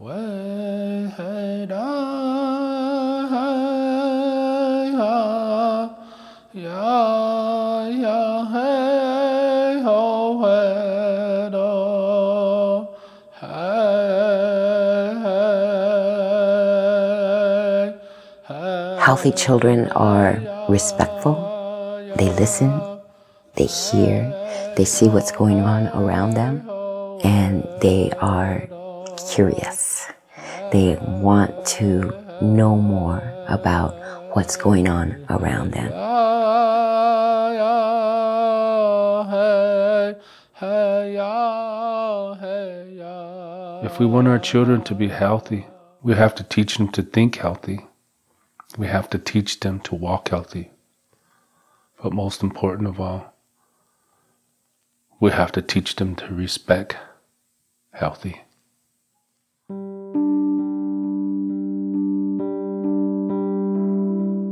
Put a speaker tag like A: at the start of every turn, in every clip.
A: Healthy children are respectful, they listen, they hear, they see what's going on around them, and they are curious. They want to know more about what's going on around them.
B: If we want our children to be healthy, we have to teach them to think healthy. We have to teach them to walk healthy. But most important of all, we have to teach them to respect healthy.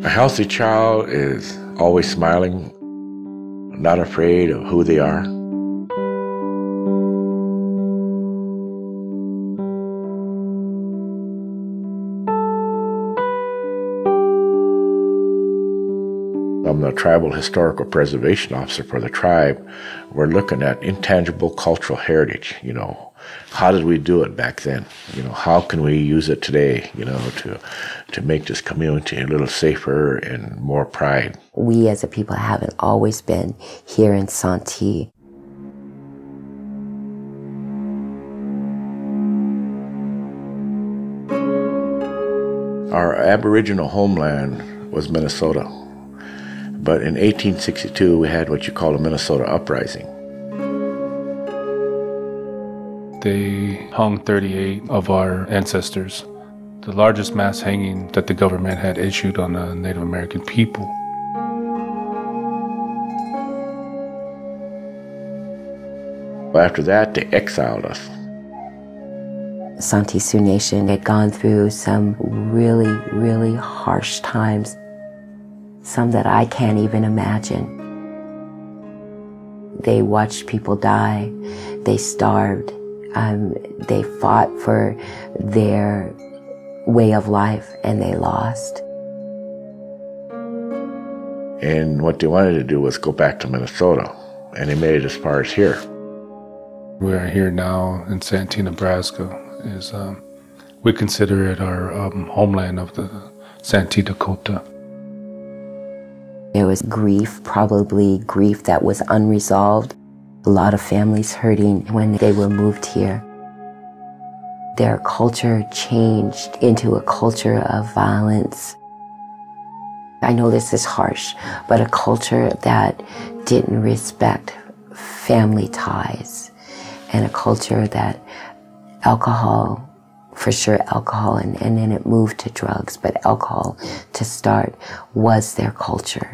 C: A healthy child is always smiling, not afraid of who they are. I'm the Tribal Historical Preservation Officer for the tribe. We're looking at intangible cultural heritage, How did we do it back then? How can we use it today, to make this community a little safer and more pride?
A: We as a people haven't always been here in Santee.
C: Our Aboriginal homeland was Minnesota. But in 1862, we had what you call a Minnesota Uprising.
B: They hung 38 of our ancestors, the largest mass hanging that the government had issued on the Native American people.
C: After that, they exiled us.
A: Santee Sioux Nation had gone through some really, really harsh times. Some that I can't even imagine. They watched people die, they starved, they fought for their way of life and they lost.
C: And what they wanted to do was go back to Minnesota, and they made it as far as here.
B: We're here now in Santee, Nebraska. We consider it our homeland of the Santee Dakota.
A: There was grief, probably grief that was unresolved. A lot of families hurting when they were moved here. Their culture changed into a culture of violence. I know this is harsh, but a culture that didn't respect family ties, and a culture that alcohol, for sure alcohol, and then it moved to drugs, but alcohol to start was their culture.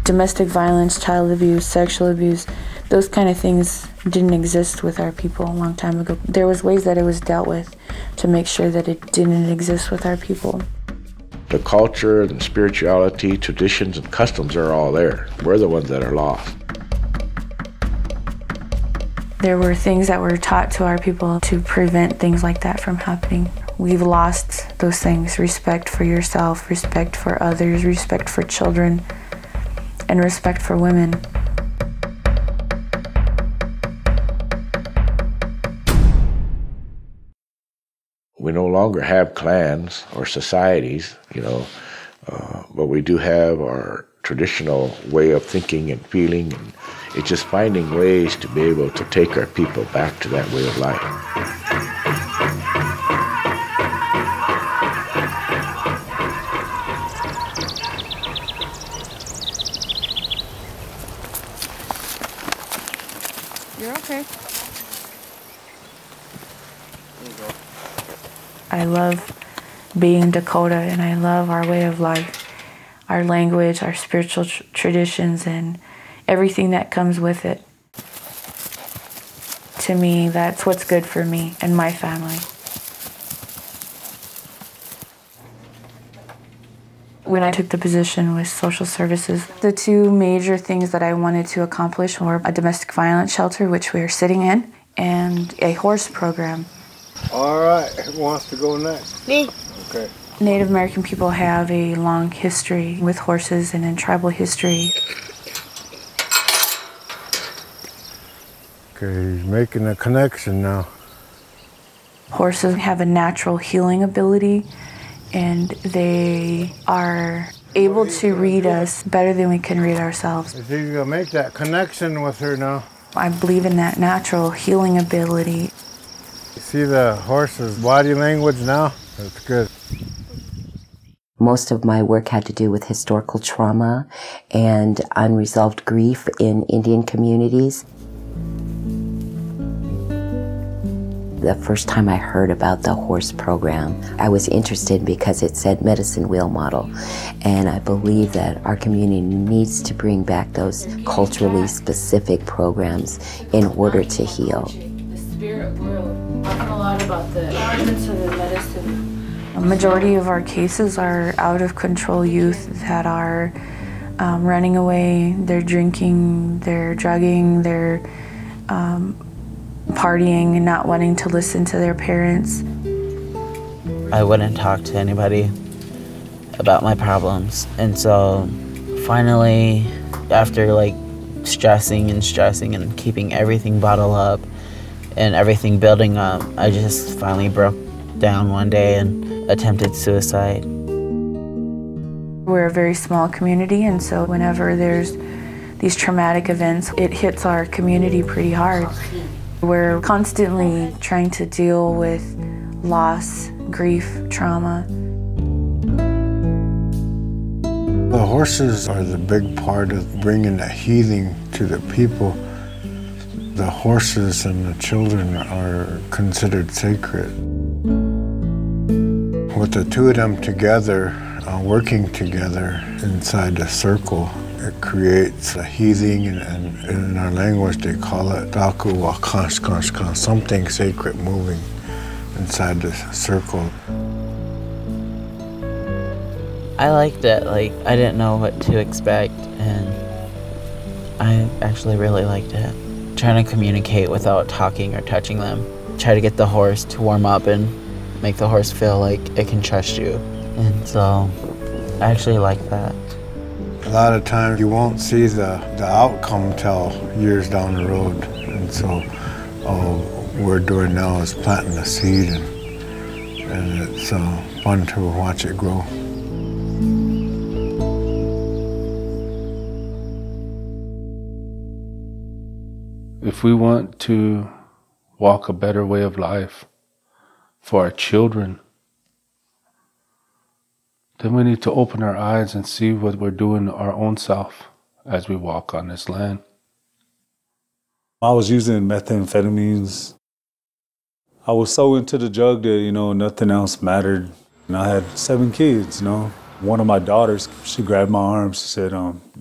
D: Domestic violence, child abuse, sexual abuse, those kind of things didn't exist with our people a long time ago. There was ways that it was dealt with to make sure that it didn't exist with our people.
C: The culture, the spirituality, traditions, and customs are all there. We're the ones that are lost.
D: There were things that were taught to our people to prevent things like that from happening. We've lost those things: respect for yourself, respect for others, respect for children, and respect for women.
C: We no longer have clans or societies, but we do have our traditional way of thinking and feeling, and it's just finding ways to be able to take our people back to that way of life.
D: You're okay. There you go. I love being Dakota, and I love our way of life, our language, our spiritual traditions, and everything that comes with it. To me, that's what's good for me and my family. When I took the position with social services, the two major things that I wanted to accomplish were a domestic violence shelter, which we are sitting in, and a horse program.
E: All right, who wants to go next?
F: Me.
E: Okay.
D: Native American people have a long history with horses and in tribal history.
E: Okay, he's making a connection now.
D: Horses have a natural healing ability, and they are able to read us better than we can read ourselves.
E: He's gonna make that connection with her now.
D: I believe in that natural healing ability.
E: You see the horse's body language now? That's good.
A: Most of my work had to do with historical trauma and unresolved grief in Indian communities. The first time I heard about the horse program, I was interested because it said medicine wheel model. And I believe that our community needs to bring back those culturally specific programs in order to heal.
D: The spirit world, talking a lot about the elements of the medicine. A majority of our cases are out of control youth that are running away, they're drinking, they're drugging, they're partying and not wanting to listen to their parents.
F: I wouldn't talk to anybody about my problems. And so finally, after like stressing and keeping everything bottled up and everything building up, I just finally broke down one day and attempted suicide.
D: We're a very small community, and so whenever there's these traumatic events, it hits our community pretty hard. We're constantly trying to deal with loss, grief, trauma.
E: The horses are the big part of bringing the healing to the people. The horses and the children are considered sacred. With the two of them together, working together inside the circle, it creates a healing, and in our language they call it daku wakanshkanshkan, something sacred moving inside the circle.
F: I liked it. Like, I didn't know what to expect, and I actually really liked it. Trying to communicate without talking or touching them. Try to get the horse to warm up and make the horse feel like it can trust you. And so I actually like that.
E: A lot of times you won't see the outcome till years down the road. And so all we're doing now is planting the seed, and it's fun to watch it grow.
B: If we want to walk a better way of life for our children, then we need to open our eyes and see what we're doing to our own self as we walk on this land.
G: I was using methamphetamines. I was so into the drug that, nothing else mattered. And I had 7 kids, One of my daughters, she grabbed my arm. She said,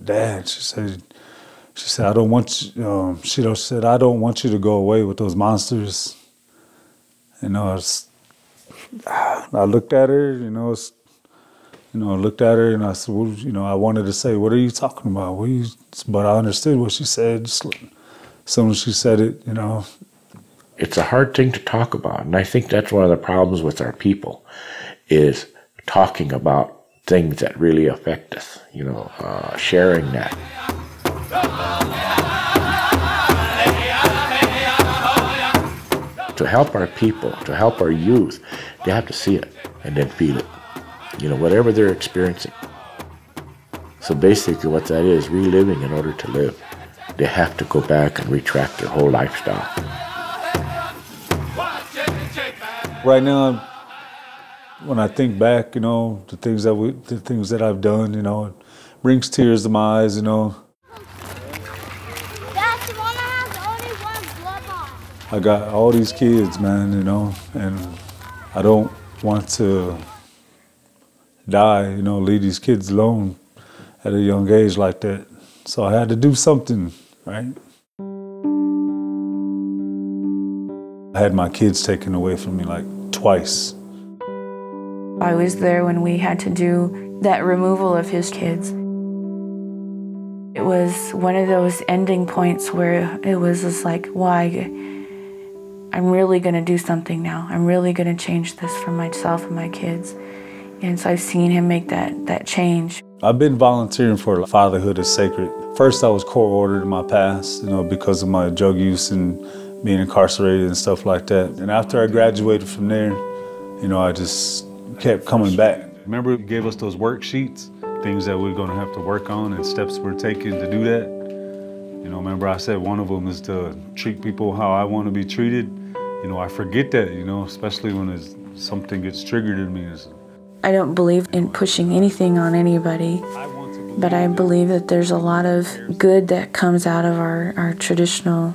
G: Dad, she said, I don't want you, she said, I don't want you to go away with those monsters. I looked at her, looked at her, and I said, well, I wanted to say, what are you talking about? But I understood what she said. Just as soon as she said it,
C: It's a hard thing to talk about, and I think that's one of the problems with our people, is talking about things that really affect us, sharing that. To help our people, to help our youth, they have to see it and then feel it, whatever they're experiencing. So basically what that is, reliving in order to live. They have to go back and retract their whole lifestyle.
G: Right now, when I think back, the things that I've done, it brings tears to my eyes, I got all these kids, man, and I don't want to die, leave these kids alone at a young age like that. So I had to do something, right? I had my kids taken away from me like twice.
D: I was there when we had to do that removal of his kids. It was one of those ending points where it was just like, why? I'm really going to do something now. I'm really going to change this for myself and my kids. And so I've seen him make that change.
G: I've been volunteering for Fatherhood is Sacred. First, I was court-ordered in my past, because of my drug use and being incarcerated and stuff like that. And after I graduated from there, I just kept coming back. Remember, he gave us those worksheets, things that we're going to have to work on and steps we're taking to do that. Remember I said one of them is to treat people how I want to be treated. I forget that, especially when something gets triggered in me.
D: I don't believe in pushing anything on anybody, but I believe that there's a lot of good that comes out of our traditional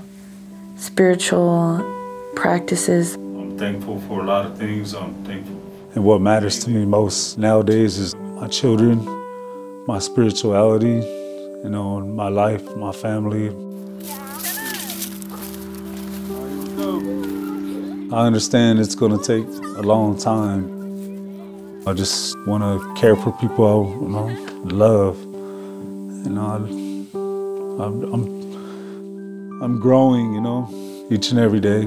D: spiritual practices.
G: I'm thankful for a lot of things. I'm thankful. And what matters to me most nowadays is my children, my spirituality, my life, my family. I understand it's going to take a long time. I just want to care for people I love. I'm growing, each and every day.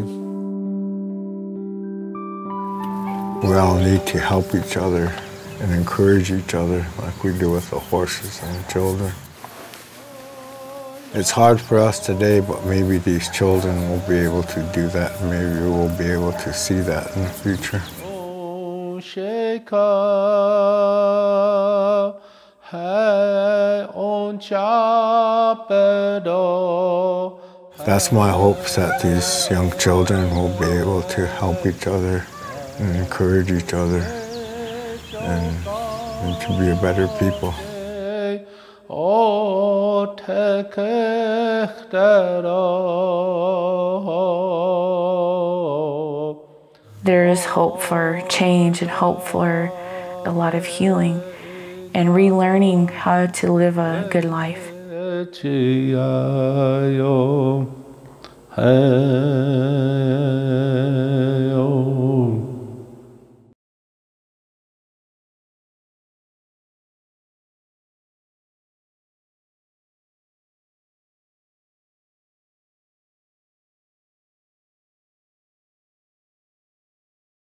E: We all need to help each other and encourage each other like we do with the horses and the children. It's hard for us today, but maybe these children will be able to do that. Maybe we'll be able to see that in the future. That's my hopes, that these young children will be able to help each other and encourage each other and to be a better people.
D: There is hope for change and hope for a lot of healing and relearning how to live a good life.